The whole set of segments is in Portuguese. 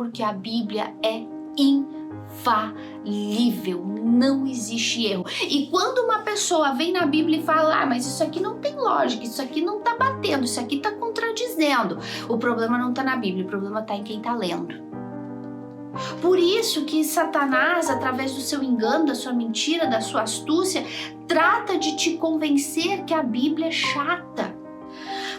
porque a Bíblia é infalível, não existe erro. E quando uma pessoa vem na Bíblia e fala, mas isso aqui não tem lógica, isso aqui não tá batendo, isso aqui tá contradizendo, o problema não tá na Bíblia, o problema tá em quem tá lendo. Por isso que Satanás, através do seu engano, da sua mentira, da sua astúcia, trata de te convencer que a Bíblia é chata.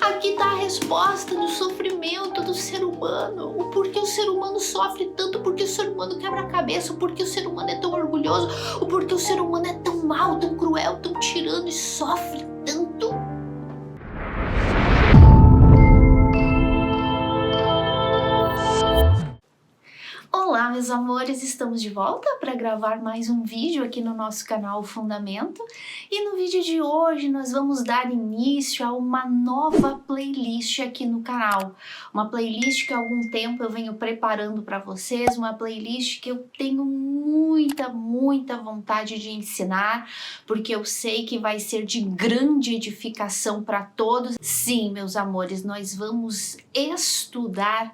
Aqui está a resposta do sofrimento do ser humano, o porquê o ser humano sofre tanto, porque o ser humano quebra a cabeça, o porquê o ser humano é tão orgulhoso, o porquê o ser humano é tão mau, tão cruel, tão tirano e sofre tanto. Olá, meus amores, estamos de volta para gravar mais um vídeo aqui no nosso canal Fundamento, e no vídeo de hoje nós vamos dar início a uma nova playlist aqui no canal, uma playlist que há algum tempo eu venho preparando para vocês, uma playlist que eu tenho muita vontade de ensinar, porque eu sei que vai ser de grande edificação para todos. Sim, meus amores, nós vamos estudar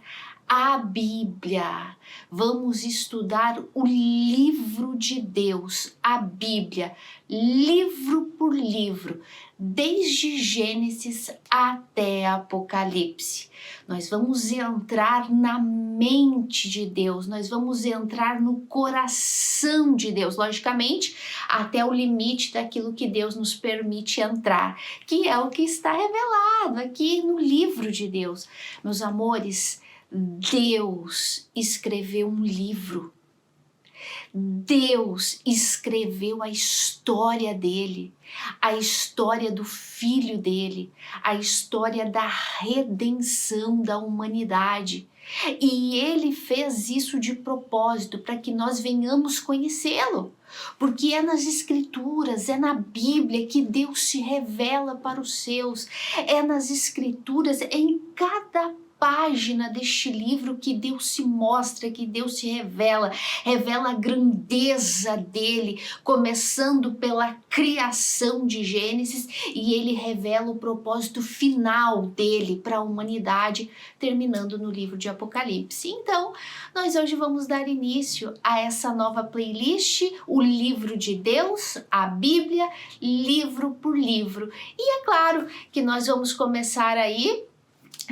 a Bíblia, vamos estudar o livro de Deus, a Bíblia, livro por livro, desde Gênesis até Apocalipse. Nós vamos entrar na mente de Deus, nós vamos entrar no coração de Deus, logicamente, até o limite daquilo que Deus nos permite entrar, que é o que está revelado aqui no livro de Deus. Meus amores, Deus escreveu um livro, Deus escreveu a história dele, a história do filho dele, a história da redenção da humanidade. E ele fez isso de propósito, para que nós venhamos conhecê-lo. Porque é nas escrituras, é na Bíblia que Deus se revela para os seus, é nas escrituras, é em cada página deste livro que Deus se mostra, que Deus se revela a grandeza dele, começando pela criação de Gênesis, e ele revela o propósito final dele para a humanidade, terminando no livro de Apocalipse. Então, nós hoje vamos dar início a essa nova playlist, o livro de Deus, a Bíblia, livro por livro. E é claro que nós vamos começar aí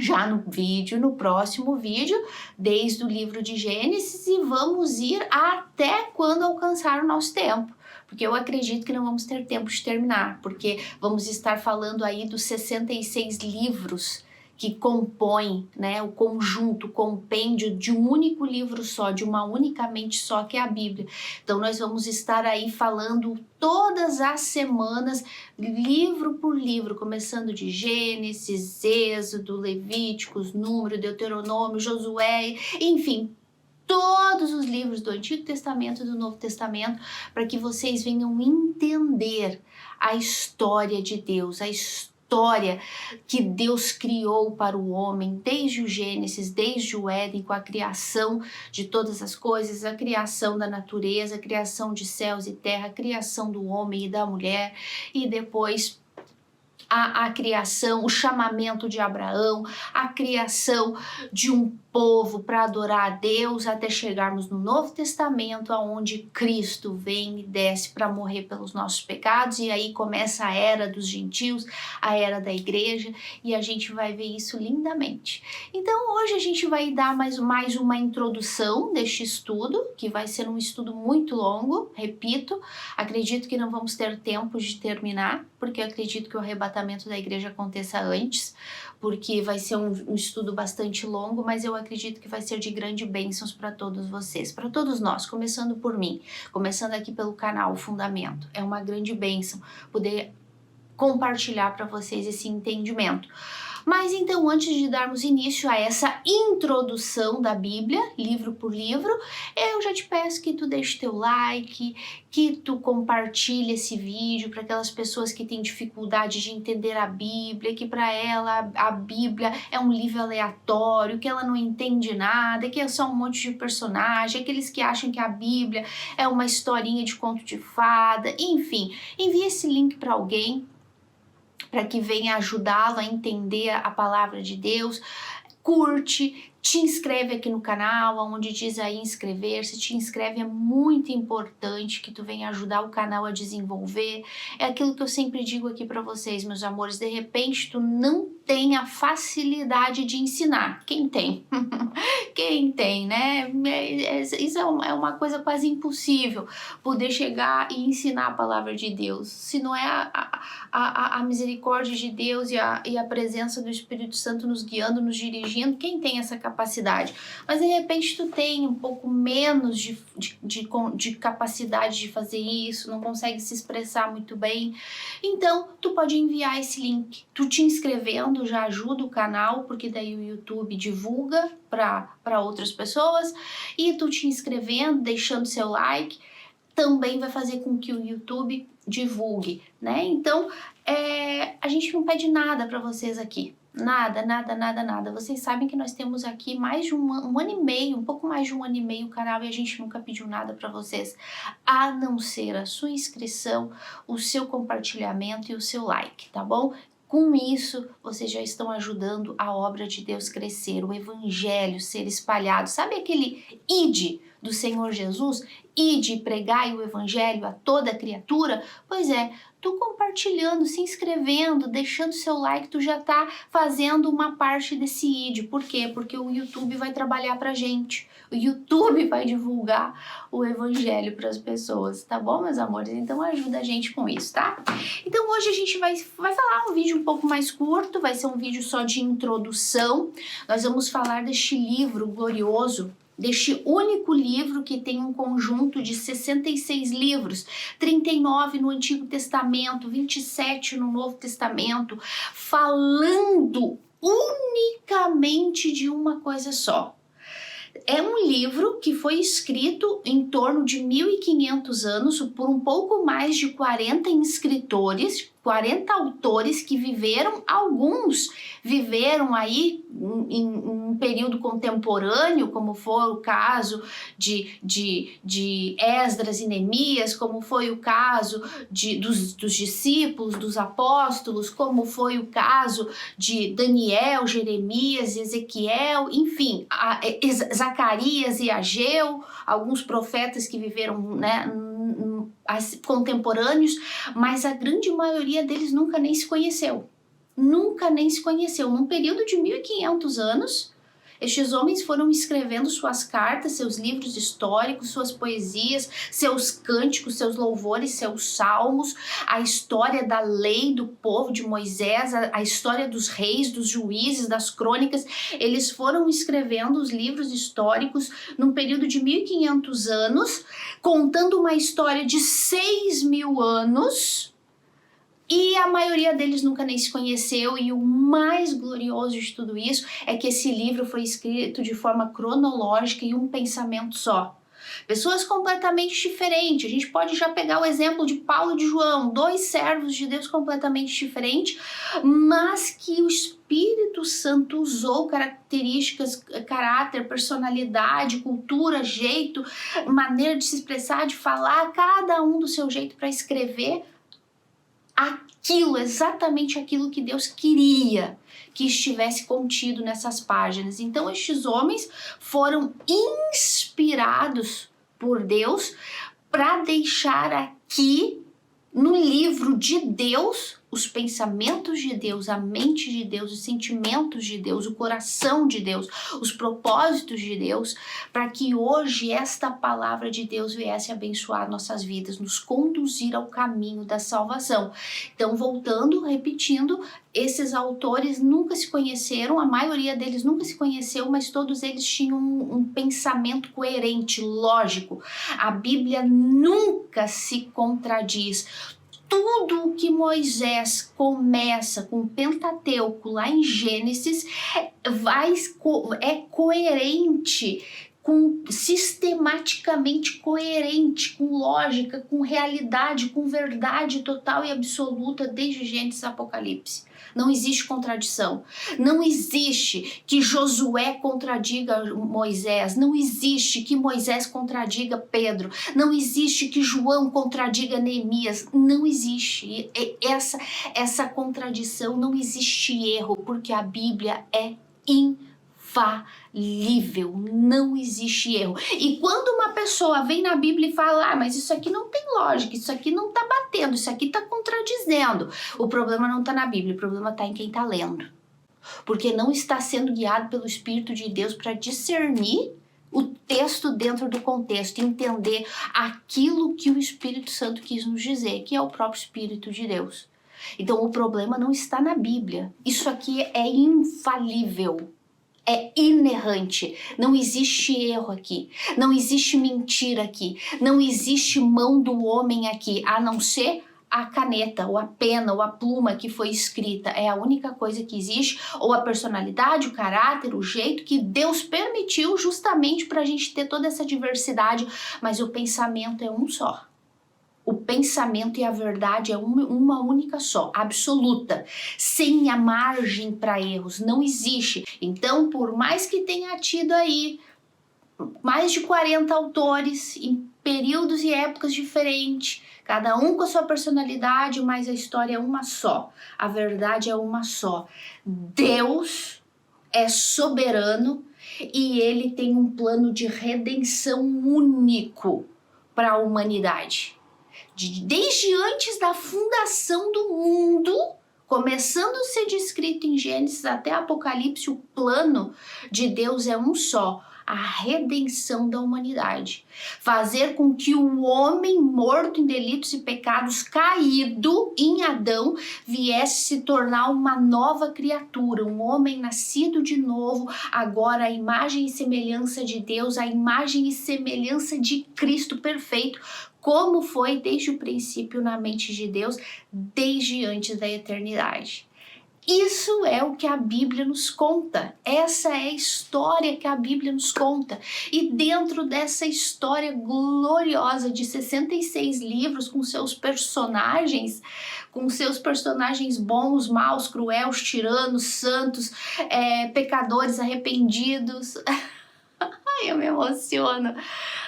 já no próximo vídeo, desde o livro de Gênesis, e vamos ir até quando alcançar o nosso tempo, porque eu acredito que não vamos ter tempo de terminar, porque vamos estar falando aí dos 66 livros que compõem, né, o conjunto, o compêndio de um único livro só, de uma única mente só, que é a Bíblia. Então nós vamos estar aí falando todas as semanas, livro por livro, começando de Gênesis, Êxodo, Levíticos, Número, Deuteronômio, Josué, enfim, todos os livros do Antigo Testamento e do Novo Testamento, para que vocês venham entender a história de Deus, a história que Deus criou para o homem, desde o Gênesis, desde o Éden, com a criação de todas as coisas, a criação da natureza, a criação de céus e terra, a criação do homem e da mulher, e depois a criação, o chamamento de Abraão, a criação de um povo para adorar a Deus, até chegarmos no Novo Testamento, onde Cristo vem e desce para morrer pelos nossos pecados, e aí começa a era dos gentios, a era da igreja, e a gente vai ver isso lindamente. Então hoje a gente vai dar mais uma introdução deste estudo, que vai ser um estudo muito longo, repito, acredito que não vamos ter tempo de terminar, porque eu acredito que o arrebatamento da igreja aconteça antes, porque vai ser um estudo bastante longo, mas eu acredito que vai ser de grande bênçãos para todos vocês, para todos nós, começando por mim, começando aqui pelo canal Fundamento. É uma grande bênção poder compartilhar para vocês esse entendimento. Mas então, antes de darmos início a essa introdução da Bíblia, livro por livro, eu já te peço que tu deixe teu like, que tu compartilhe esse vídeo para aquelas pessoas que têm dificuldade de entender a Bíblia, que para ela a Bíblia é um livro aleatório, que ela não entende nada, que é só um monte de personagem, aqueles que acham que a Bíblia é uma historinha de conto de fada, enfim, envie esse link para alguém, para que venha ajudá-lo a entender a palavra de Deus. Curte, te inscreve aqui no canal, onde diz aí inscrever-se, te inscreve, é muito importante que tu venha ajudar o canal a desenvolver. É aquilo que eu sempre digo aqui para vocês, meus amores, de repente tu não tem a facilidade de ensinar. Quem tem? Quem tem, né? Isso é uma coisa quase impossível, poder chegar e ensinar a palavra de Deus, se não é a misericórdia de Deus e a presença do Espírito Santo nos guiando, nos dirigindo. Quem tem essa capacidade? Mas de repente tu tem um pouco menos de capacidade de fazer isso, não consegue se expressar muito bem, então tu pode enviar esse link. Tu te inscrevendo já ajuda o canal, porque daí o YouTube divulga para outras pessoas, e tu te inscrevendo, deixando seu like, também vai fazer com que o YouTube divulgue, né? Então, a gente não pede nada para vocês aqui. Nada, nada, nada, nada. Vocês sabem que nós temos aqui mais de um ano e meio, um pouco mais de um ano e meio o canal, e a gente nunca pediu nada para vocês, a não ser a sua inscrição, o seu compartilhamento e o seu like, tá bom? Com isso, vocês já estão ajudando a obra de Deus crescer, o evangelho ser espalhado. Sabe aquele ide do Senhor Jesus? Ide e pregai o evangelho a toda criatura? Pois é, tu compartilhando, se inscrevendo, deixando seu like, tu já tá fazendo uma parte desse ide. Por quê? Porque o YouTube vai trabalhar pra gente. O YouTube vai divulgar o evangelho para as pessoas, tá bom, meus amores? Então ajuda a gente com isso, tá? Então hoje a gente vai falar um vídeo um pouco mais curto, vai ser um vídeo só de introdução. Nós vamos falar deste livro glorioso, deste único livro que tem um conjunto de 66 livros, 39 no Antigo Testamento, 27 no Novo Testamento, falando unicamente de uma coisa só. É um livro que foi escrito em torno de 1500 anos por um pouco mais de 40 escritores, 40 autores que viveram, alguns viveram aí em um período contemporâneo, como foi o caso de Esdras e Neemias, como foi o caso dos discípulos, dos apóstolos, como foi o caso de Daniel, Jeremias, Ezequiel, enfim, Zacarias e Ageu, alguns profetas que viveram, né, contemporâneos, mas a grande maioria deles nunca nem se conheceu. Nunca nem se conheceu. Num período de 1500 anos, estes homens foram escrevendo suas cartas, seus livros históricos, suas poesias, seus cânticos, seus louvores, seus salmos, a história da lei do povo de Moisés, a história dos reis, dos juízes, das crônicas. Eles foram escrevendo os livros históricos num período de 1500 anos, contando uma história de 6.000 anos, e a maioria deles nunca nem se conheceu, e o mais glorioso de tudo isso é que esse livro foi escrito de forma cronológica e um pensamento só. Pessoas completamente diferentes. A gente pode já pegar o exemplo de Paulo e de João, dois servos de Deus completamente diferentes, mas que o Espírito Santo usou características, caráter, personalidade, cultura, jeito, maneira de se expressar, de falar, cada um do seu jeito para escrever aquilo, exatamente aquilo que Deus queria que estivesse contido nessas páginas. Então estes homens foram inspirados por Deus para deixar aqui no livro de Deus os pensamentos de Deus, a mente de Deus, os sentimentos de Deus, o coração de Deus, os propósitos de Deus, para que hoje esta palavra de Deus viesse abençoar nossas vidas, nos conduzir ao caminho da salvação. Então, voltando, repetindo, esses autores nunca se conheceram, a maioria deles nunca se conheceu, mas todos eles tinham um pensamento coerente, lógico. A Bíblia nunca se contradiz. Tudo o que Moisés começa com o Pentateuco lá em Gênesis é coerente, sistematicamente coerente, com lógica, com realidade, com verdade total e absoluta desde Gênesis a Apocalipse. Não existe contradição. Não existe que Josué contradiga Moisés. Não existe que Moisés contradiga Pedro. Não existe que João contradiga Neemias. Não existe. Essa contradição, não existe erro, porque a Bíblia é infalível. infalível, não existe erro. E quando uma pessoa vem na Bíblia e fala, mas isso aqui não tem lógica, isso aqui não tá batendo, isso aqui tá contradizendo, o problema não tá na Bíblia, o problema tá em quem tá lendo. Porque não está sendo guiado pelo Espírito de Deus para discernir o texto dentro do contexto, entender aquilo que o Espírito Santo quis nos dizer, que é o próprio Espírito de Deus. Então o problema não está na Bíblia, isso aqui é infalível, é inerrante, não existe erro aqui, não existe mentira aqui, não existe mão do homem aqui, a não ser a caneta, ou a pena, ou a pluma que foi escrita, é a única coisa que existe, ou a personalidade, o caráter, o jeito que Deus permitiu justamente para a gente ter toda essa diversidade, mas o pensamento é um só. O pensamento e a verdade é uma única só, absoluta, sem a margem para erros, não existe. Então, por mais que tenha tido aí mais de 40 autores em períodos e épocas diferentes, cada um com a sua personalidade, mas a história é uma só, a verdade é uma só. Deus é soberano e ele tem um plano de redenção único para a humanidade. Desde antes da fundação do mundo, começando a ser descrito em Gênesis até Apocalipse, o plano de Deus é um só, a redenção da humanidade. Fazer com que o homem morto em delitos e pecados, caído em Adão, viesse se tornar uma nova criatura, um homem nascido de novo, agora a imagem e semelhança de Deus, a imagem e semelhança de Cristo perfeito, como foi desde o princípio na mente de Deus, desde antes da eternidade. Isso é o que a Bíblia nos conta, essa é a história que a Bíblia nos conta. E dentro dessa história gloriosa de 66 livros com seus personagens bons, maus, cruéis, tiranos, santos, pecadores arrependidos... Ai, eu me emociono.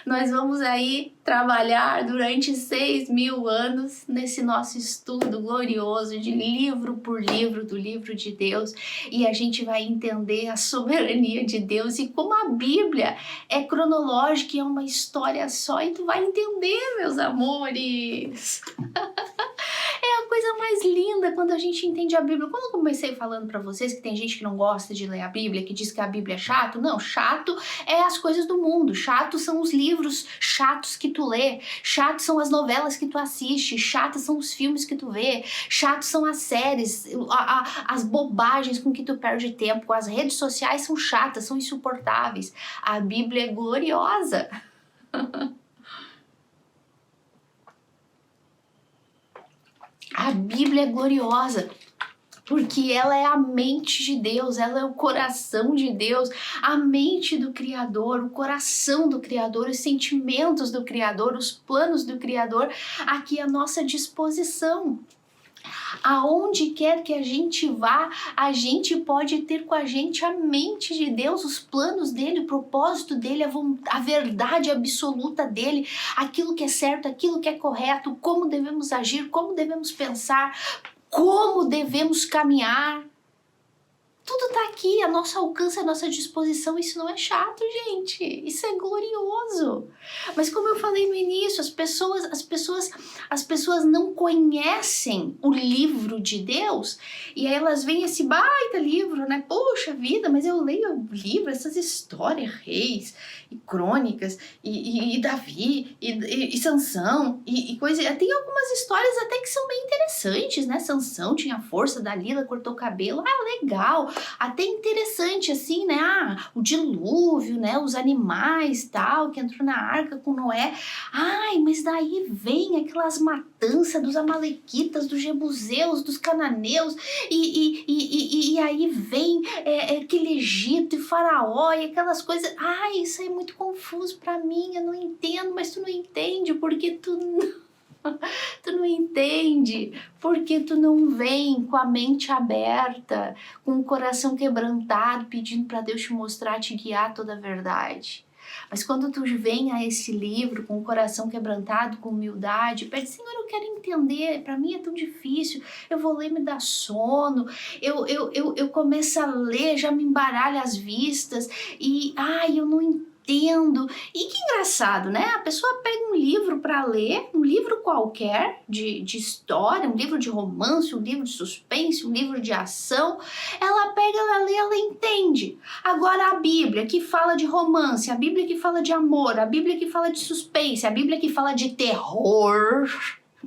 Nós vamos aí trabalhar durante 6.000 anos nesse nosso estudo glorioso de livro por livro do livro de Deus, e a gente vai entender a soberania de Deus e como a Bíblia é cronológica e é uma história só, e tu vai entender, meus amores. É a coisa mais linda quando a gente entende a Bíblia. Quando eu comecei falando pra vocês que tem gente que não gosta de ler a Bíblia, que diz que a Bíblia é chato, não, chato é as coisas do mundo, chato são os livros chatos que tu lê, chato são as novelas que tu assiste, chatos são os filmes que tu vê, chato são as séries, as bobagens com que tu perde tempo, as redes sociais são chatas, são insuportáveis. A Bíblia é gloriosa. A Bíblia é gloriosa, porque ela é a mente de Deus, ela é o coração de Deus, a mente do Criador, o coração do Criador, os sentimentos do Criador, os planos do Criador, aqui à nossa disposição. Aonde quer que a gente vá, a gente pode ter com a gente a mente de Deus, os planos dele, o propósito dele, a verdade absoluta dele, aquilo que é certo, aquilo que é correto, como devemos agir, como devemos pensar, como devemos caminhar. Tudo tá aqui, a nosso alcance, a nossa disposição. Isso não é chato, gente. Isso é glorioso. Mas como eu falei no início, as pessoas não conhecem o livro de Deus, e aí elas veem esse baita livro, né? Poxa vida, mas eu leio o livro, essas histórias, reis e crônicas, e Davi, e Sansão, e coisa. Tem algumas histórias até que são bem interessantes, né? Sansão tinha força, Dalila cortou o cabelo, legal. Até interessante assim, né? O dilúvio, né? Os animais tal, que entrou na arca com Noé. Mas daí vem aquelas matanças dos amalequitas, dos jebuseus, dos cananeus, e aí vem aquele Egito e Faraó e aquelas coisas. Isso é muito confuso pra mim, eu não entendo, mas tu não entende porque tu não entende, porque tu não vem com a mente aberta, com o coração quebrantado, pedindo para Deus te mostrar, te guiar toda a verdade. Mas quando tu vem a esse livro com o coração quebrantado, com humildade, pede, Senhor, eu quero entender, para mim é tão difícil, eu vou ler, me dá sono, eu começo a ler, já me embaralha as vistas, e eu não entendo. E que engraçado, né? A pessoa pega um livro para ler, um livro qualquer de história, um livro de romance, um livro de suspense, um livro de ação, ela pega, ela lê, ela entende. Agora a Bíblia que fala de romance, a Bíblia que fala de amor, a Bíblia que fala de suspense, a Bíblia que fala de terror,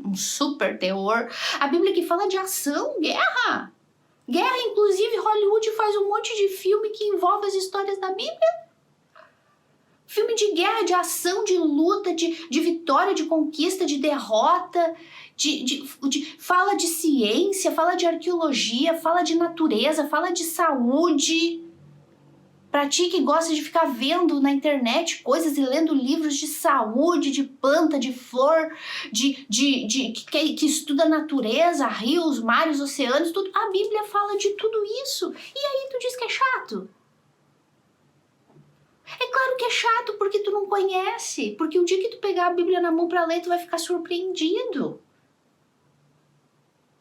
um super terror, a Bíblia que fala de ação, guerra. Guerra, inclusive Hollywood faz um monte de filme que envolve as histórias da Bíblia. Filme de guerra, de ação, de luta, de vitória, de conquista, de derrota, fala de ciência, fala de arqueologia, fala de natureza, fala de saúde. Pra ti que gosta de ficar vendo na internet coisas e lendo livros de saúde, de planta, de flor, que estuda natureza, rios, mares, oceanos, tudo. A Bíblia fala de tudo isso. E aí tu diz que é chato? É claro que é chato porque tu não conhece, porque o dia que tu pegar a Bíblia na mão para ler, tu vai ficar surpreendido.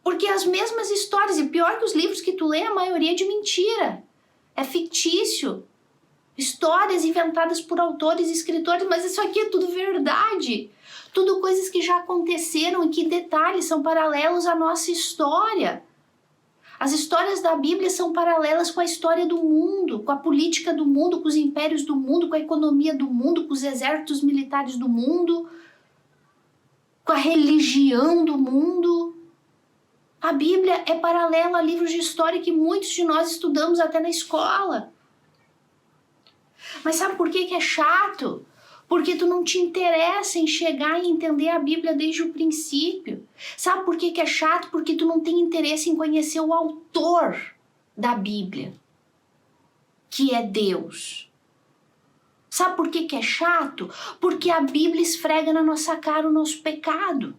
Porque as mesmas histórias, e pior que os livros que tu lê, a maioria é de mentira, é fictício. Histórias inventadas por autores e escritores, mas isso aqui é tudo verdade. Tudo coisas que já aconteceram e que detalhes são paralelos à nossa história. As histórias da Bíblia são paralelas com a história do mundo, com a política do mundo, com os impérios do mundo, com a economia do mundo, com os exércitos militares do mundo, com a religião do mundo. A Bíblia é paralela a livros de história que muitos de nós estudamos até na escola. Mas sabe por que é chato? Porque tu não te interessa em chegar e entender a Bíblia desde o princípio. Sabe por que é chato? Porque tu não tem interesse em conhecer o autor da Bíblia, que é Deus. Sabe por que é chato? Porque a Bíblia esfrega na nossa cara o nosso pecado.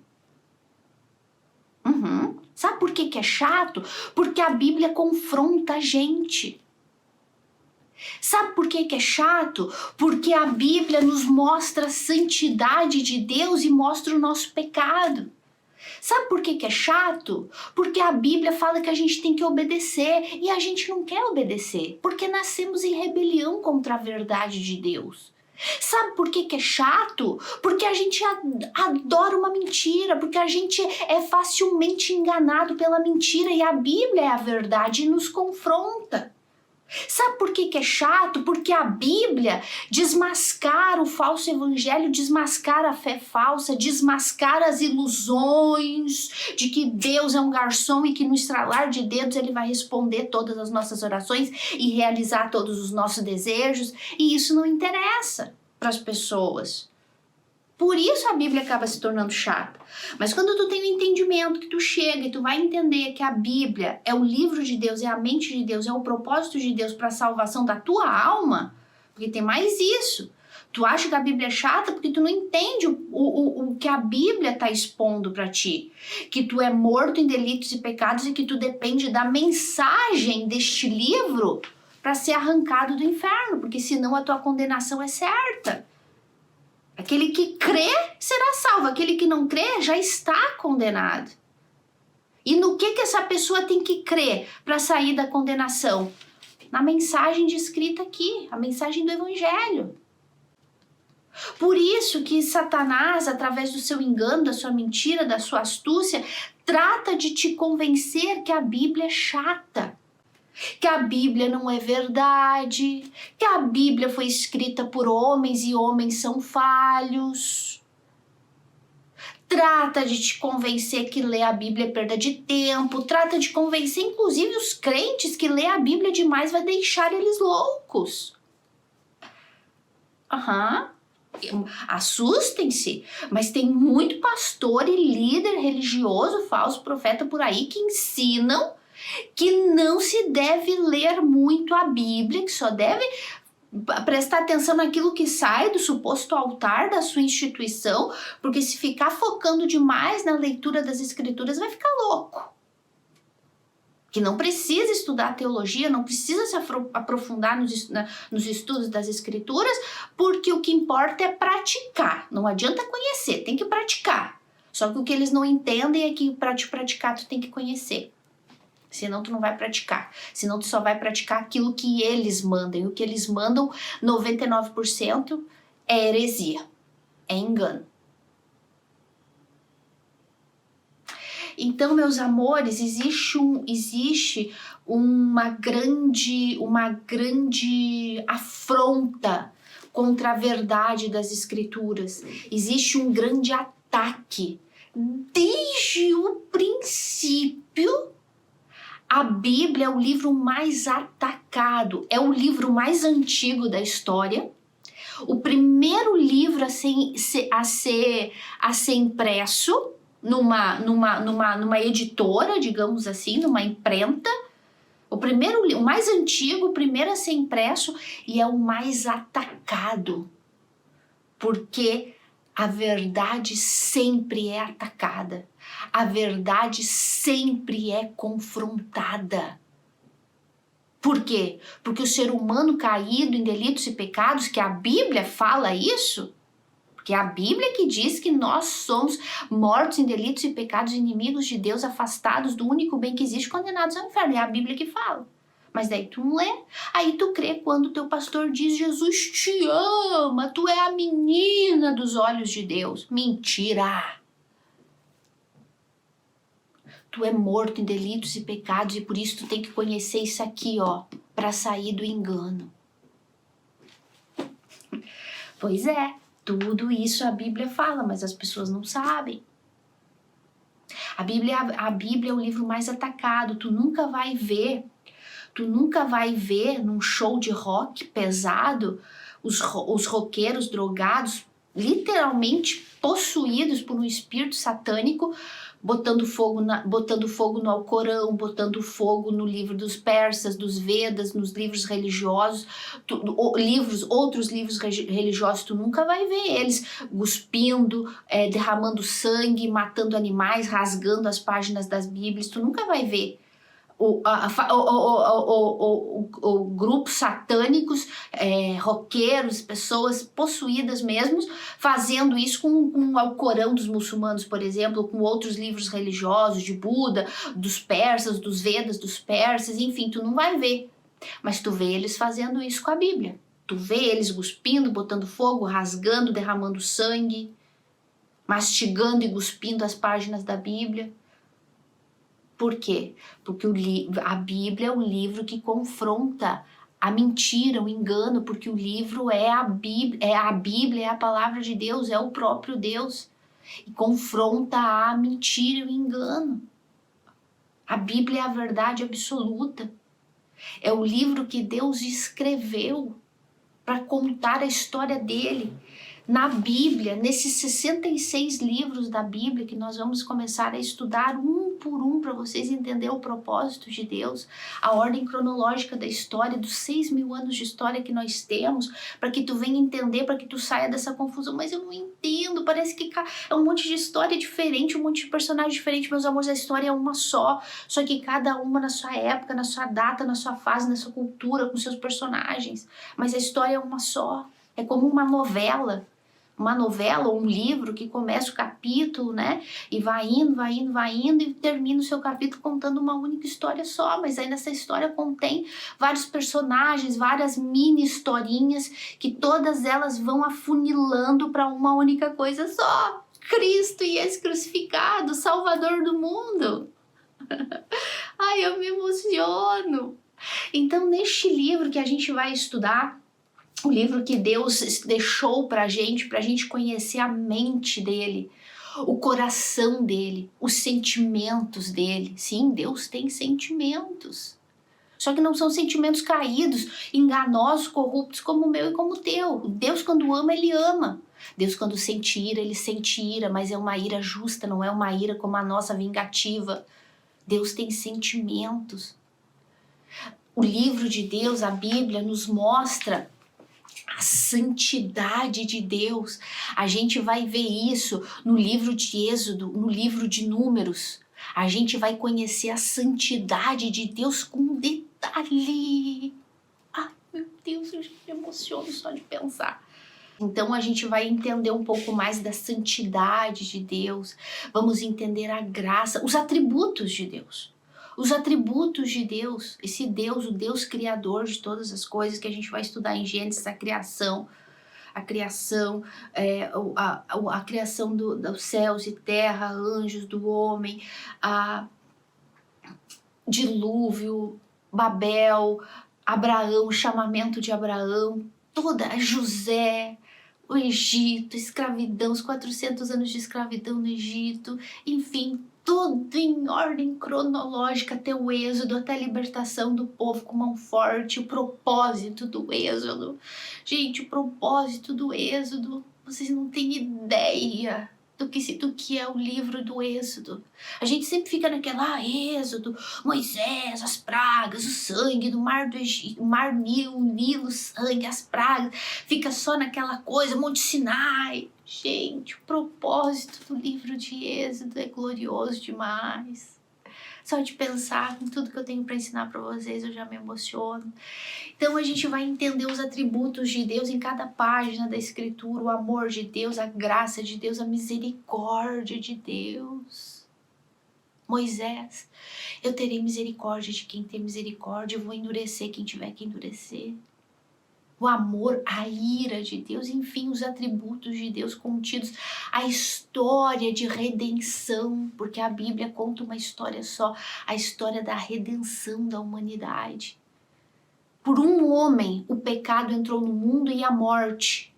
Sabe por que é chato? Porque a Bíblia confronta a gente. Sabe por que é chato? Porque a Bíblia nos mostra a santidade de Deus e mostra o nosso pecado. Sabe por que é chato? Porque a Bíblia fala que a gente tem que obedecer e a gente não quer obedecer, porque nascemos em rebelião contra a verdade de Deus. Sabe por que é chato? Porque a gente adora uma mentira, porque a gente é facilmente enganado pela mentira e a Bíblia é a verdade e nos confronta. Sabe por que é chato? Porque a Bíblia desmascara o falso evangelho, desmascara a fé falsa, desmascara as ilusões de que Deus é um garçom e que no estralar de dedos ele vai responder todas as nossas orações e realizar todos os nossos desejos. E isso não interessa para as pessoas. Por isso a Bíblia acaba se tornando chata. Mas quando tu tem o entendimento que tu chega e tu vai entender que a Bíblia é o livro de Deus, é a mente de Deus, é o propósito de Deus para a salvação da tua alma, porque tem mais isso. Tu acha que a Bíblia é chata porque tu não entende o que a Bíblia está expondo para ti. Que tu é morto em delitos e pecados e que tu depende da mensagem deste livro para ser arrancado do inferno, porque senão a tua condenação é certa. Aquele que crê será salvo, aquele que não crê já está condenado. E no que essa pessoa tem que crer para sair da condenação? Na mensagem descrita aqui, a mensagem do Evangelho. Por isso que Satanás, através do seu engano, da sua mentira, da sua astúcia, trata de te convencer que a Bíblia é chata. Que a Bíblia não é verdade, que a Bíblia foi escrita por homens e homens são falhos. Trata de te convencer que ler a Bíblia é perda de tempo, trata de convencer inclusive os crentes que ler a Bíblia demais vai deixar eles loucos. Assustem-se, mas tem muito pastor e líder religioso, falso profeta por aí que ensinam que não se deve ler muito a Bíblia, que só deve prestar atenção naquilo que sai do suposto altar da sua instituição, porque se ficar focando demais na leitura das Escrituras vai ficar louco. que não precisa estudar teologia, não precisa se aprofundar nos estudos das escrituras, porque o que importa é praticar. Não adianta conhecer, tem que praticar. Só que o que eles não entendem é que para te praticar tu tem que conhecer. Senão tu não vai praticar. Senão tu só vai praticar aquilo que eles mandam. E o que eles mandam, 99% é heresia, é engano. Então, meus amores, existe uma grande afronta contra a verdade das escrituras. Existe um grande ataque. Desde o princípio, a Bíblia é o livro mais atacado, é o livro mais antigo da história. O primeiro livro a ser impresso numa editora, digamos assim, numa imprenta. O mais antigo, o primeiro a ser impresso, e é o mais atacado, porque a verdade sempre é atacada, a verdade sempre é confrontada. Por quê? Porque o ser humano caído em delitos e pecados, que a Bíblia fala isso, porque é a Bíblia que diz que nós somos mortos em delitos e pecados, inimigos de Deus, afastados do único bem que existe, condenados ao inferno. É a Bíblia que fala. Mas daí tu não lê. Aí tu crê quando teu pastor diz: Jesus te ama, tu é a menina dos olhos de Deus. Mentira! Tu é morto em delitos e pecados, e por isso tu tem que conhecer isso aqui, ó, para sair do engano. Pois é. Tudo isso a Bíblia fala, mas as pessoas não sabem. A Bíblia é o livro mais atacado. Tu nunca vai ver num show de rock pesado os roqueiros drogados, literalmente possuídos por um espírito satânico, botando fogo no Alcorão, botando fogo no livro dos persas, dos Vedas, nos livros religiosos, outros livros religiosos. Tu nunca vai ver eles cuspindo, derramando sangue, matando animais, rasgando as páginas das Bíblias. Tu nunca vai ver grupos satânicos, roqueiros, pessoas possuídas mesmo, fazendo isso com o Alcorão dos muçulmanos, por exemplo, com outros livros religiosos de Buda, dos persas, dos Vedas dos persas, enfim, tu não vai ver. Mas tu vê eles fazendo isso com a Bíblia. Tu vê eles cuspindo, botando fogo, rasgando, derramando sangue, mastigando e cuspindo as páginas da Bíblia. Por quê? Porque a Bíblia é o livro que confronta a mentira, o engano, porque o livro é a Bíblia, é a palavra de Deus, é o próprio Deus, e confronta a mentira e o engano. A Bíblia é a verdade absoluta. É o livro que Deus escreveu para contar a história dele. Na Bíblia, nesses 66 livros da Bíblia que nós vamos começar a estudar um por um para vocês entenderem o propósito de Deus, a ordem cronológica da história, dos 6.000 anos de história que nós temos, para que tu venha entender, para que tu saia dessa confusão. Mas eu não entendo, parece que é um monte de história diferente, um monte de personagem diferente. Meus amores, a história é uma só que cada uma na sua época, na sua data, na sua fase, na sua cultura, com seus personagens. Mas a história é uma só, é como uma novela ou um livro que começa o capítulo, né? E vai indo e termina o seu capítulo contando uma única história só. Mas aí nessa história contém vários personagens, várias mini historinhas que todas elas vão afunilando para uma única coisa só. Cristo e esse crucificado, Salvador do mundo. Ai, eu me emociono. Então, neste livro que a gente vai estudar, o livro que Deus deixou pra gente conhecer a mente dele, o coração dele, os sentimentos dele. Sim, Deus tem sentimentos. Só que não são sentimentos caídos, enganosos, corruptos como o meu e como o teu. Deus, quando ama, ele ama. Deus, quando sente ira, ele sente ira, mas é uma ira justa, não é uma ira como a nossa, vingativa. Deus tem sentimentos. O livro de Deus, a Bíblia, nos mostra a santidade de Deus. A gente vai ver isso no livro de Êxodo, no livro de Números. A gente vai conhecer a santidade de Deus com detalhe. Ai, meu Deus, eu já me emociono só de pensar. Então a gente vai entender um pouco mais da santidade de Deus, vamos entender a graça, os atributos de Deus. Os atributos de Deus, esse Deus, o Deus criador de todas as coisas que a gente vai estudar em Gênesis, a criação, a criação dos céus e terra, anjos, do homem, a dilúvio, Babel, Abraão, o chamamento de Abraão, toda José, o Egito, escravidão, os 400 anos de escravidão no Egito, enfim, tudo em ordem cronológica, até o êxodo, até a libertação do povo com mão forte, o propósito do êxodo. Gente, o propósito do êxodo, vocês não têm ideia do que é o livro do Êxodo. A gente sempre fica naquela, Êxodo, Moisés, as pragas, o sangue do mar do Egito, mar Nilo, sangue, as pragas, fica só naquela coisa, Monte Sinai. Gente, o propósito do livro de Êxodo é glorioso demais. Só de pensar em tudo que eu tenho para ensinar para vocês, eu já me emociono. Então a gente vai entender os atributos de Deus em cada página da Escritura, o amor de Deus, a graça de Deus, a misericórdia de Deus. Moisés, eu terei misericórdia de quem tem misericórdia, eu vou endurecer quem tiver que endurecer. O amor, a ira de Deus, enfim, os atributos de Deus contidos, a história de redenção, porque a Bíblia conta uma história só, a história da redenção da humanidade. Por um homem, o pecado entrou no mundo e a morte.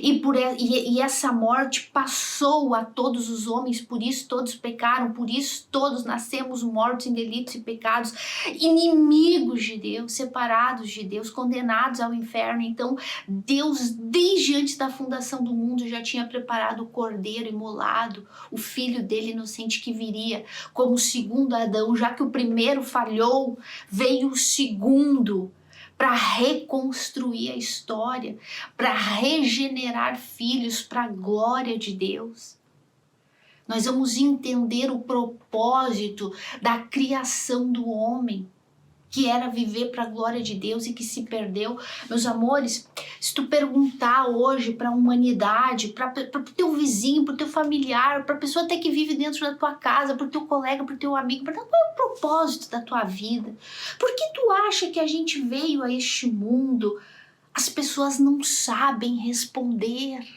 E essa morte passou a todos os homens, por isso todos pecaram, por isso todos nascemos mortos em delitos e pecados, inimigos de Deus, separados de Deus, condenados ao inferno. Então Deus, desde antes da fundação do mundo, já tinha preparado o cordeiro imolado, o filho dele inocente que viria como o segundo Adão. Já que o primeiro falhou, veio o segundo, para reconstruir a história, para regenerar filhos para a glória de Deus. Nós vamos entender o propósito da criação do homem, que era viver para a glória de Deus e que se perdeu. Meus amores, se tu perguntar hoje para a humanidade, para o teu vizinho, para o teu familiar, para a pessoa até que vive dentro da tua casa, para o teu colega, para o teu amigo, qual é o propósito da tua vida? Por que tu acha que a gente veio a este mundo? As pessoas não sabem responder.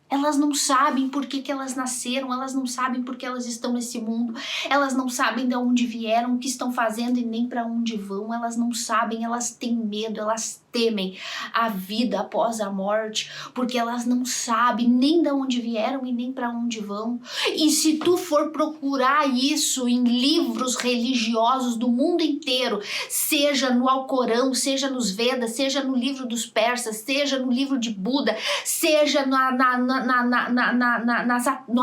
Elas não sabem por que elas nasceram, elas não sabem por que elas estão nesse mundo, elas não sabem de onde vieram, o que estão fazendo e nem para onde vão, elas não sabem, elas têm medo, elas temem a vida após a morte, porque elas não sabem nem de onde vieram e nem para onde vão. E se tu for procurar isso em livros religiosos do mundo inteiro, seja no Alcorão, seja nos Vedas, seja no livro dos persas, seja no livro de Buda, seja no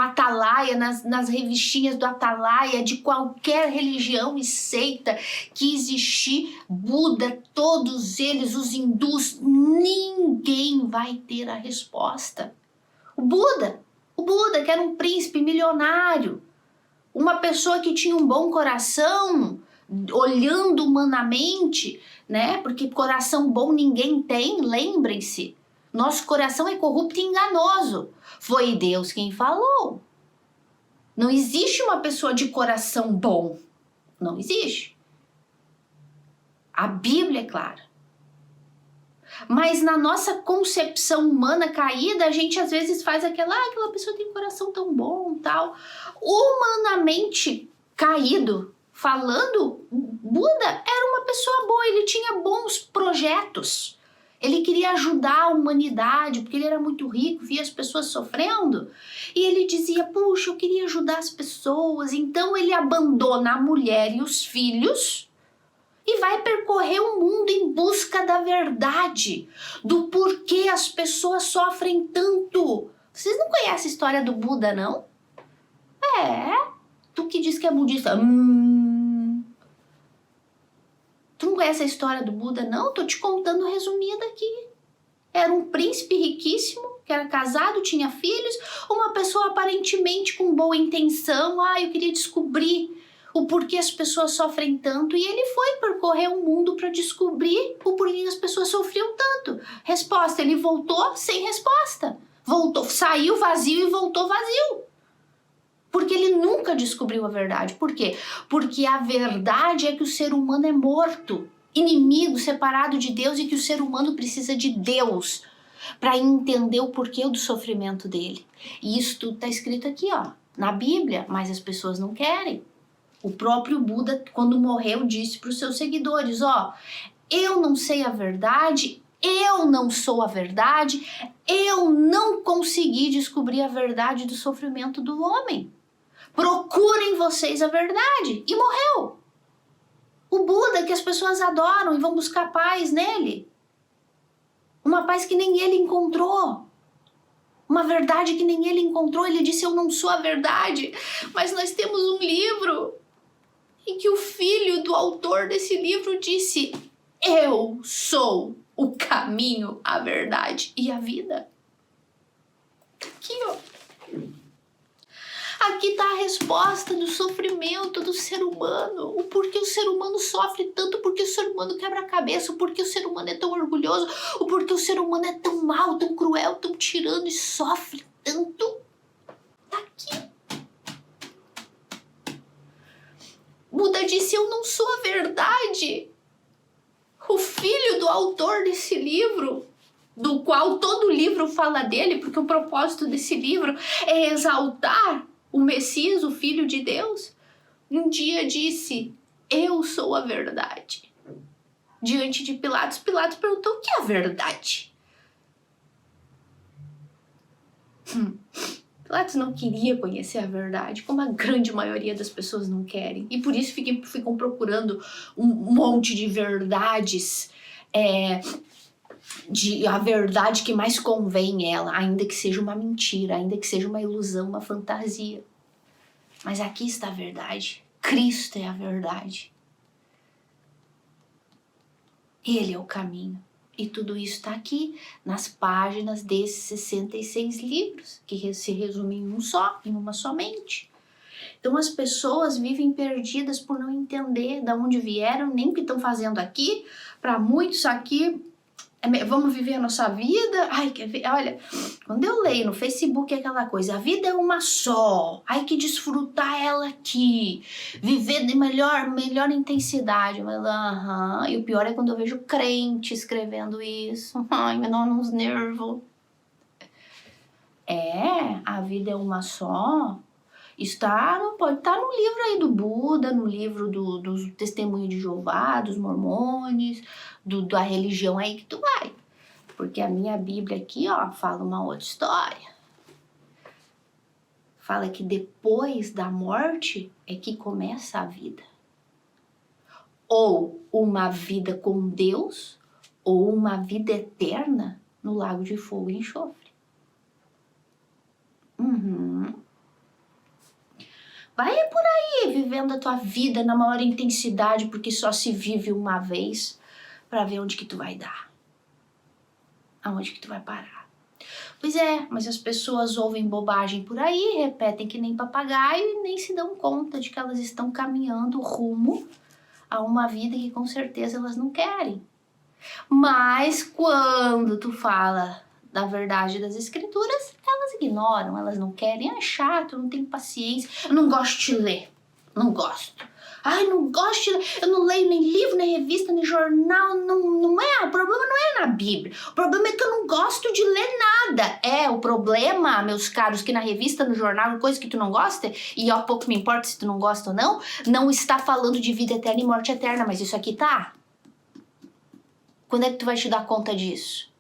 Atalaia, nas revistinhas do Atalaia, de qualquer religião e seita que existir, Buda, todos eles, os hindus, ninguém vai ter a resposta. O Buda que era um príncipe milionário, uma pessoa que tinha um bom coração, olhando humanamente, né? Porque coração bom ninguém tem, lembrem-se. Nosso coração é corrupto e enganoso. Foi Deus quem falou. Não existe uma pessoa de coração bom. Não existe. A Bíblia é clara. Mas na nossa concepção humana caída, a gente às vezes faz aquela pessoa tem coração tão bom, tal. Humanamente caído, falando, Buda era uma pessoa boa, ele tinha bons projetos. Ele queria ajudar a humanidade, porque ele era muito rico, via as pessoas sofrendo. E ele dizia, puxa, eu queria ajudar as pessoas. Então ele abandona a mulher e os filhos e vai percorrer o mundo em busca da verdade, do porquê as pessoas sofrem tanto. Vocês não conhecem a história do Buda, não? Tu que diz que é budista. Tu não conhece a história do Buda, não? Tô te contando resumida aqui. Era um príncipe riquíssimo que era casado, tinha filhos, uma pessoa aparentemente com boa intenção, eu queria descobrir o porquê as pessoas sofrem tanto, e ele foi percorrer o mundo para descobrir o porquê as pessoas sofriam tanto. Resposta, ele voltou sem resposta. Voltou, saiu vazio e voltou vazio. Porque ele nunca descobriu a verdade. Por quê? Porque a verdade é que o ser humano é morto, inimigo, separado de Deus, e que o ser humano precisa de Deus para entender o porquê do sofrimento dele. E isso tudo está escrito aqui, na Bíblia, mas as pessoas não querem. O próprio Buda, quando morreu, disse para os seus seguidores, eu não sei a verdade, eu não sou a verdade, eu não consegui descobrir a verdade do sofrimento do homem. Procurem vocês a verdade. E morreu. O Buda que as pessoas adoram e vão buscar paz nele. Uma paz que nem ele encontrou. Uma verdade que nem ele encontrou. Ele disse, eu não sou a verdade. Mas nós temos um livro em que o filho do autor desse livro disse, eu sou o caminho, a verdade e a vida. Aqui, Aqui está a resposta do sofrimento do ser humano. O porquê o ser humano sofre tanto, porque o ser humano quebra a cabeça, o porquê o ser humano é tão orgulhoso, o porquê o ser humano é tão mau, tão cruel, tão tirano e sofre tanto. Tá aqui. Buda disse, eu não sou a verdade. O filho do autor desse livro, do qual todo o livro fala dele, porque o propósito desse livro é exaltar o Messias, o Filho de Deus, um dia disse, eu sou a verdade. Diante de Pilatos, Pilatos perguntou, o que é a verdade? Pilatos não queria conhecer a verdade, como a grande maioria das pessoas não querem. E por isso ficam procurando um monte de verdades, a verdade que mais convém ela, ainda que seja uma mentira, ainda que seja uma ilusão, uma fantasia. Mas aqui está a verdade. Cristo é a verdade. Ele é o caminho. E tudo isso está aqui, nas páginas desses 66 livros, que se resumem em uma somente. Então as pessoas vivem perdidas por não entender de onde vieram, nem o que estão fazendo aqui. Para muitos aqui, vamos viver a nossa vida. Quer ver? Olha, quando eu leio no Facebook aquela coisa, a vida é uma só, que desfrutar ela aqui, viver de melhor intensidade. E o pior é quando eu vejo crente escrevendo isso. Me dá uns nervos. A vida é uma só. Pode estar no livro aí do Buda, no livro do Testemunho de Jeová, dos Mormones, da religião aí que tu vai. Porque a minha Bíblia aqui, fala uma outra história. Fala que depois da morte é que começa a vida. Ou uma vida com Deus, ou uma vida eterna no lago de fogo e enxofre. Vai por aí, vivendo a tua vida na maior intensidade, porque só se vive uma vez, para ver onde que tu vai dar. Aonde que tu vai parar. Pois é, mas as pessoas ouvem bobagem por aí, repetem que nem papagaio e nem se dão conta de que elas estão caminhando rumo a uma vida que com certeza elas não querem. Mas quando tu fala da verdade das escrituras, elas ignoram, elas não querem, é chato, não tenho paciência, eu não gosto de ler, não gosto. Não gosto de ler, eu não leio nem livro, nem revista, nem jornal, o problema não é na Bíblia, o problema é que eu não gosto de ler nada. O problema, meus caros, que na revista, no jornal, coisa que tu não gosta, e pouco me importa se tu não gosta ou não está falando de vida eterna e morte eterna, mas isso aqui tá. Quando é que tu vai te dar conta disso?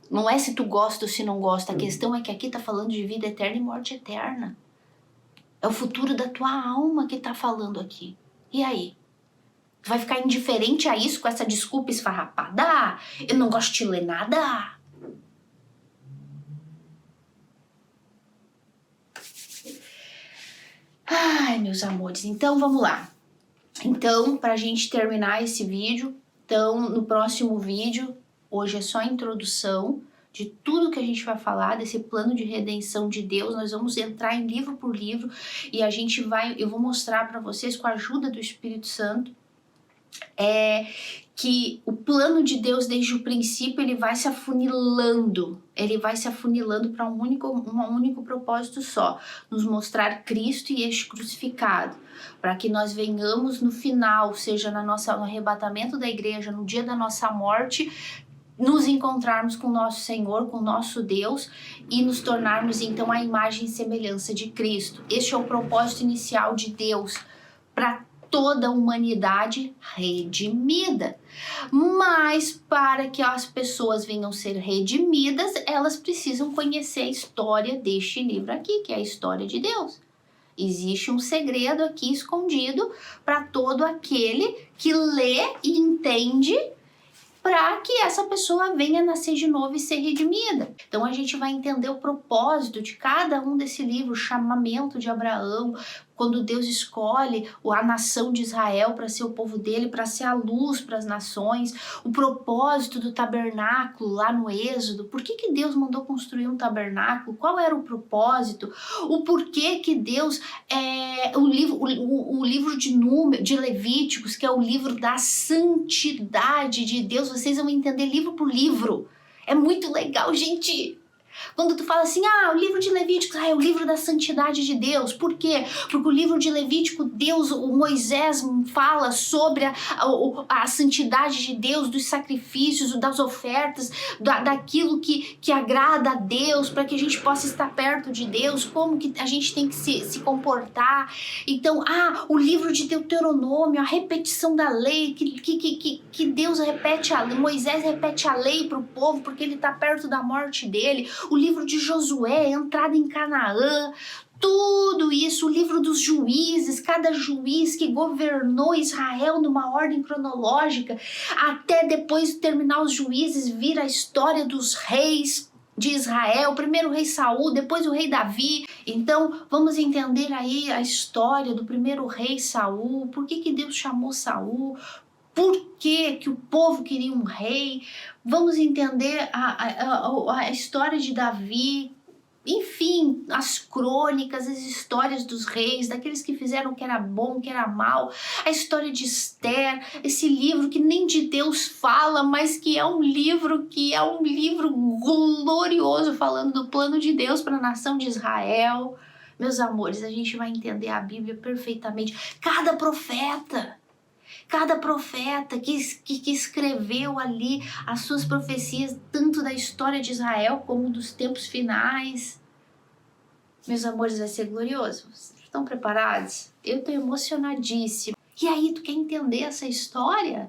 Não é se tu gosta ou se não gosta, a questão é que aqui tá falando de vida eterna e morte eterna. É o futuro da tua alma que tá falando aqui. E aí? Tu vai ficar indiferente a isso com essa desculpa esfarrapada? Eu não gosto de ler nada. Meus amores, então vamos lá. Então, pra gente terminar esse vídeo, no próximo vídeo, hoje é só a introdução de tudo que a gente vai falar, desse plano de redenção de Deus. Nós vamos entrar em livro por livro e eu vou mostrar para vocês com a ajuda do Espírito Santo que o plano de Deus desde o princípio ele vai se afunilando para um único propósito só, nos mostrar Cristo e este crucificado, para que nós venhamos no final, seja no arrebatamento da igreja, no dia da nossa morte, nos encontrarmos com o nosso Senhor, com o nosso Deus e nos tornarmos então a imagem e semelhança de Cristo. Este é o propósito inicial de Deus para toda a humanidade redimida. Mas para que as pessoas venham ser redimidas, elas precisam conhecer a história deste livro aqui, que é a história de Deus. Existe um segredo aqui escondido para todo aquele que lê e entende, para que essa pessoa venha nascer de novo e ser redimida. Então a gente vai entender o propósito de cada um desse livro, o chamamento de Abraão, quando Deus escolhe a nação de Israel para ser o povo dele, para ser a luz para as nações, o propósito do tabernáculo lá no Êxodo, por que Deus mandou construir um tabernáculo, qual era o propósito, o porquê que Deus, o livro de Levíticos, que é o livro da santidade de Deus, vocês vão entender livro por livro, é muito legal, gente. Quando tu fala assim, o livro de Levítico, é o livro da santidade de Deus. Por quê? Porque o livro de Levítico, Moisés fala sobre a santidade de Deus, dos sacrifícios, das ofertas, daquilo que agrada a Deus, para que a gente possa estar perto de Deus, como que a gente tem que se comportar. Então, o livro de Deuteronômio, a repetição da lei, que Deus repete Moisés repete a lei para o povo, porque ele está perto da morte dele. O livro de Josué, entrada em Canaã, tudo isso, o livro dos juízes, cada juiz que governou Israel numa ordem cronológica, até depois de terminar os juízes, vir a história dos reis de Israel, primeiro o rei Saul, depois o rei Davi. Então vamos entender aí a história do primeiro rei Saul, por que Deus chamou Saul, por que o povo queria um rei. Vamos entender a história de Davi, enfim, as crônicas, as histórias dos reis, daqueles que fizeram o que era bom, o que era mal, a história de Esther, esse livro que nem de Deus fala, mas que é um livro glorioso, falando do plano de Deus para a nação de Israel. Meus amores, a gente vai entender a Bíblia perfeitamente. Cada profeta que escreveu ali as suas profecias, tanto da história de Israel como dos tempos finais. Meus amores, vai ser glorioso. Vocês estão preparados? Eu estou emocionadíssima. E aí, tu quer entender essa história?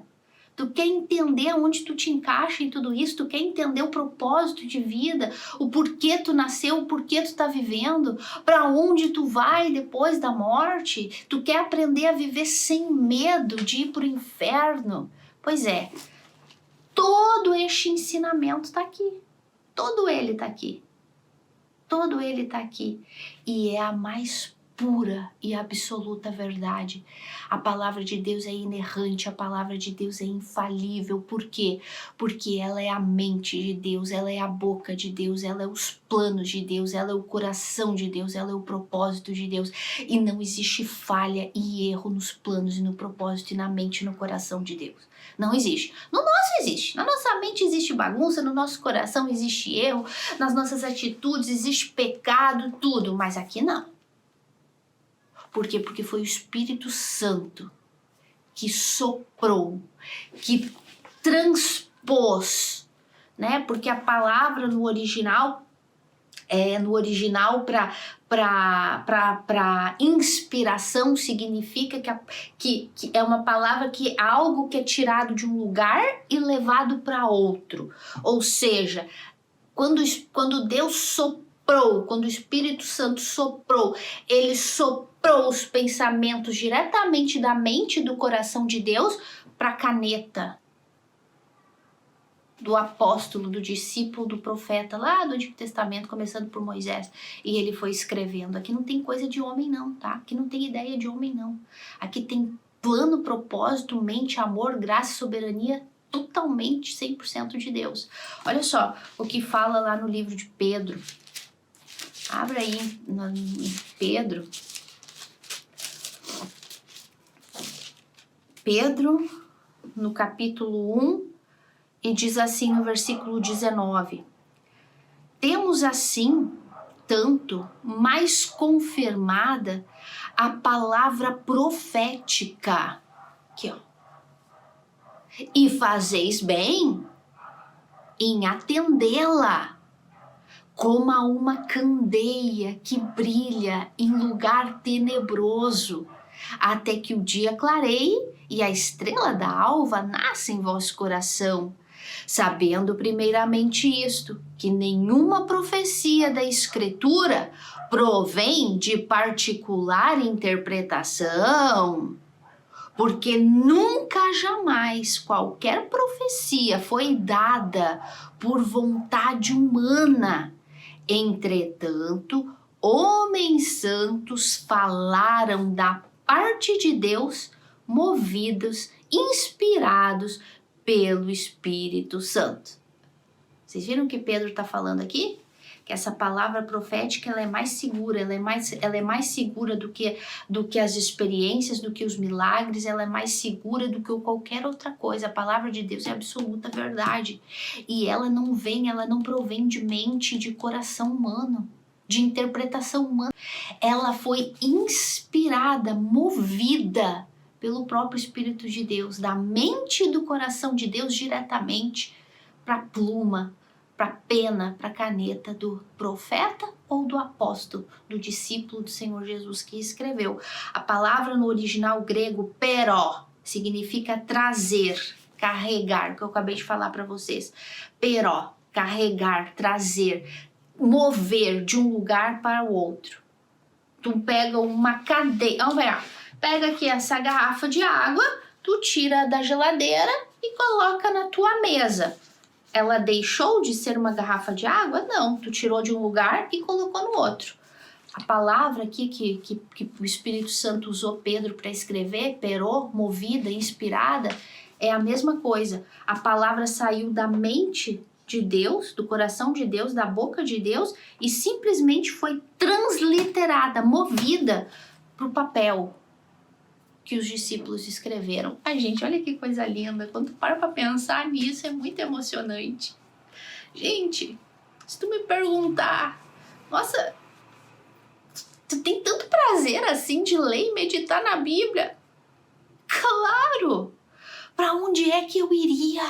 Tu quer entender onde tu te encaixa em tudo isso? Tu quer entender o propósito de vida? O porquê tu nasceu? O porquê tu tá vivendo? Para onde tu vai depois da morte? Tu quer aprender a viver sem medo de ir pro inferno? Pois é, todo este ensinamento tá aqui. Todo ele tá aqui. Todo ele tá aqui. E é a mais pura e absoluta verdade. A palavra de Deus é inerrante, a palavra de Deus é infalível. Por quê? Porque ela é a mente de Deus, ela é a boca de Deus, ela é os planos de Deus, ela é o coração de Deus, ela é o propósito de Deus. E não existe falha e erro nos planos e no propósito e na mente e no coração de Deus. Não existe. No nosso existe. Na nossa mente existe bagunça, no nosso coração existe erro, nas nossas atitudes existe pecado, tudo. Mas aqui não. Por quê? Porque foi o Espírito Santo que soprou, que transpôs, né? Porque a palavra no original para inspiração significa que é uma palavra que é algo que é tirado de um lugar e levado para outro. Ou seja, quando Deus soprou, quando o Espírito Santo soprou, ele soprou os pensamentos diretamente da mente e do coração de Deus para a caneta do apóstolo, do discípulo, do profeta lá do Antigo Testamento, começando por Moisés, e ele foi escrevendo. Aqui não tem coisa de homem não, tá? Aqui não tem ideia de homem não. Aqui tem plano, propósito, mente, amor, graça e soberania totalmente 100% de Deus. Olha só o que fala lá no livro de Pedro. Abra aí em Pedro. Pedro, no capítulo 1, e diz assim no versículo 19: temos assim, tanto mais confirmada a palavra profética, aqui, ó, e fazeis bem em atendê-la, como a uma candeia que brilha em lugar tenebroso, até que o dia clareie e a estrela da alva nasça em vosso coração, sabendo primeiramente isto, que nenhuma profecia da Escritura provém de particular interpretação, porque nunca jamais qualquer profecia foi dada por vontade humana. Entretanto, homens santos falaram da parte de Deus, movidos, inspirados pelo Espírito Santo. Vocês viram o que Pedro está falando aqui? Que essa palavra profética ela é mais segura, ela é mais segura do que as experiências, do que os milagres, ela é mais segura do que qualquer outra coisa. A palavra de Deus é absoluta verdade. E ela não provém de mente, de coração humano, de interpretação humana. Ela foi inspirada, movida pelo próprio Espírito de Deus, da mente e do coração de Deus diretamente para a pluma, para a pena, para a caneta do profeta ou do apóstolo, do discípulo do Senhor Jesus que escreveu. A palavra no original grego, peró, significa trazer, carregar, que eu acabei de falar para vocês. Peró, carregar, trazer, mover de um lugar para o outro. Tu pega uma cadeia, vamos ver, pega aqui essa garrafa de água, tu tira da geladeira e coloca na tua mesa. Ela deixou de ser uma garrafa de água? Não, tu tirou de um lugar e colocou no outro. A palavra aqui que o Espírito Santo usou Pedro para escrever, perô, movida, inspirada, é a mesma coisa. A palavra saiu da mente de Deus, do coração de Deus, da boca de Deus e simplesmente foi transliterada, movida para o papel que os discípulos escreveram. Ai, gente, olha que coisa linda. Quando tu para pra pensar nisso, é muito emocionante. Gente, se tu me perguntar, nossa, tu tem tanto prazer assim de ler e meditar na Bíblia? Claro! Para onde é que eu iria?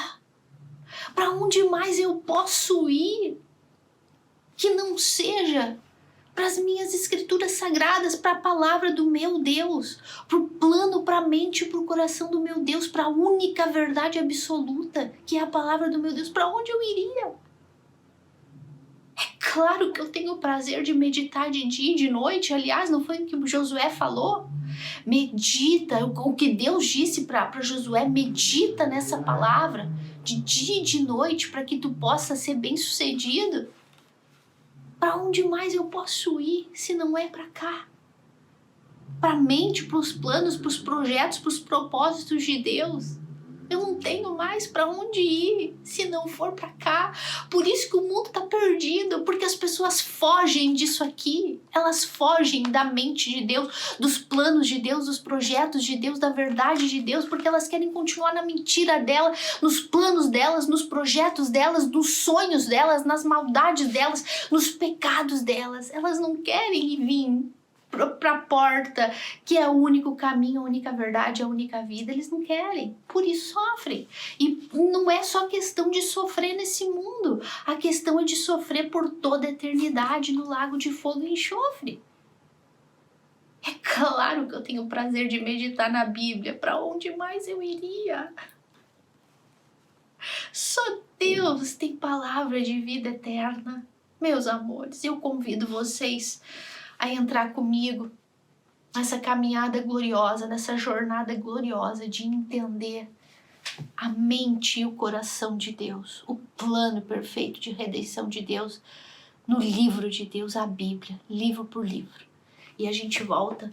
Para onde mais eu posso ir? Que não seja para as minhas escrituras sagradas, para a palavra do meu Deus, para o plano, para a mente e para o coração do meu Deus, para a única verdade absoluta, que é a palavra do meu Deus. Para onde eu iria? É claro que eu tenho o prazer de meditar de dia e de noite. Aliás, não foi o que o Josué falou? Medita, o que Deus disse para Josué, medita nessa palavra de dia e de noite para que tu possa ser bem-sucedido. Para onde mais eu posso ir se não é para cá? Para a mente, para os planos, para os projetos, para os propósitos de Deus. Eu não tenho mais para onde ir se não for para cá. Por isso que o mundo está perdido, porque as pessoas fogem disso aqui. Elas fogem da mente de Deus, dos planos de Deus, dos projetos de Deus, da verdade de Deus, porque elas querem continuar na mentira dela, nos planos delas, nos projetos delas, nos sonhos delas, nas maldades delas, nos pecados delas. Elas não querem vir para a porta, que é o único caminho, a única verdade, a única vida. Eles não querem, por isso sofrem. E não é só questão de sofrer nesse mundo, a questão é de sofrer por toda a eternidade no lago de fogo e enxofre. É claro que eu tenho o prazer de meditar na Bíblia. Para onde mais eu iria? Só Deus tem palavra de vida eterna. Meus amores, eu convido vocês a entrar comigo nessa caminhada gloriosa, nessa jornada gloriosa de entender a mente e o coração de Deus, o plano perfeito de redenção de Deus no livro de Deus, a Bíblia, livro por livro. E a gente volta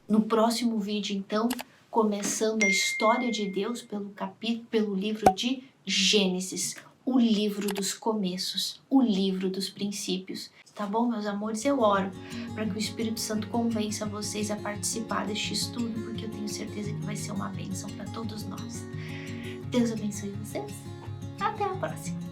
no próximo vídeo, então, começando a história de Deus pelo livro de Gênesis, o livro dos começos, o livro dos princípios. Tá bom, meus amores? Eu oro para que o Espírito Santo convença vocês a participar deste estudo, porque eu tenho certeza que vai ser uma bênção para todos nós. Deus abençoe vocês. Até a próxima!